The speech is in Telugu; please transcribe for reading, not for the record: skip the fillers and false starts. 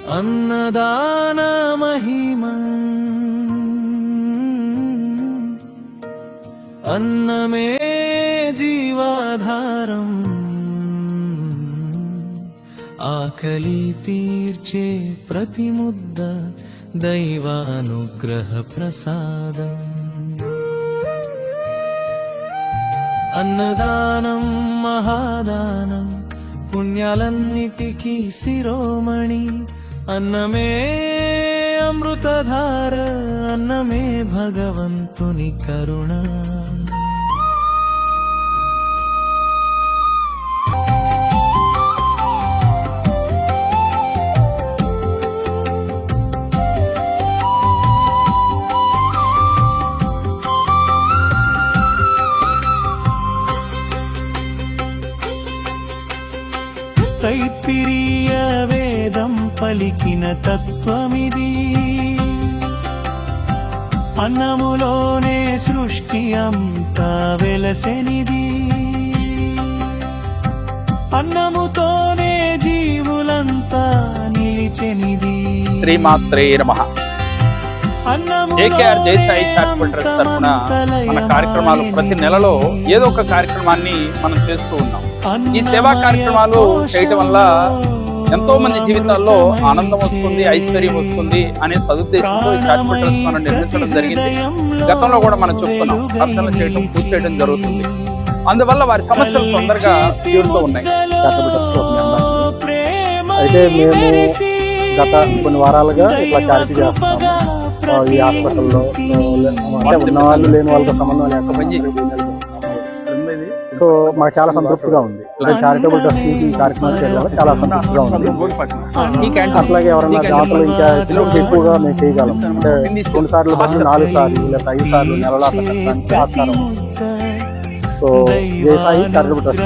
అన్నదాన మహిమ అన్నమే జీవాధారం ఆకలి తీర్చే ప్రతి ముద్ద దైవానుగ్రహ ప్రసాదం అన్నదానం మహాదానం పుణ్యాలన్నిటికీ శిరోమణి అన్నమే అమృతధార అన్నమే భగవంతుని కరుణ తైత్తిరీయ వేదం పలికిన తత్వమిది అన్నములోనే సృష్టి అంతా వెలసెనిది అన్నముతోనే జీవులంతా నిలిచెనిది. శ్రీమాత్రే నమః. ఏకేఆర్ జయసాయి చారిటబుల్ ట్రస్ట్ తరఫున మన కార్యక్రమాలు ప్రతి నెలలో ఏదో ఒక కార్యక్రమాన్ని మనం చేస్తూ ఉన్నాం. ఈ సేవా కార్యక్రమాలు చేయటం వల్ల ఎంతో మంది జీవితాల్లో ఆనందం వస్తుంది, ఐశ్వర్యం వస్తుంది అనే సదుద్దేశంతో ఈ చారిటబుల్ ట్రస్ట్ మనం నిర్మించడం జరిగింది. గతంలో కూడా మనం చెప్పుకున్నాం, ప్రార్థనలు చేయడం, పూజ చేయడం జరుగుతుంది. అందువల్ల వారి సమస్యలు తొందరగా తీరుతూ ఉన్నాయి. చారిటబుల్ ట్రస్ట్ అయితే మేము గత కొన్ని వారాలుగా ఇట్లా చారిటీ చేస్తున్నాము. ఈ హాస్పిటల్లో అంటే ఉన్న వాళ్ళు లేని వాళ్ళతో సంబంధం లేకపోతే సో మాకు చాలా సంతృప్తిగా ఉంది. అంటే చారిటబుల్ ట్రస్ట్ నుంచి ఈ కార్యక్రమాలు చేయడం వల్ల చాలా సంతృప్తిగా ఉంది. అట్లాగే ఎవరైనా దాతలు ఇంకా ఎక్కువగా మేము చేయగలం. అంటే 2 సార్లు 4 సార్లు లేదా 5 సార్లు నెలలో పెట్టడానికి ఆస్కారం ఉంది. So Jayasai charitable trust.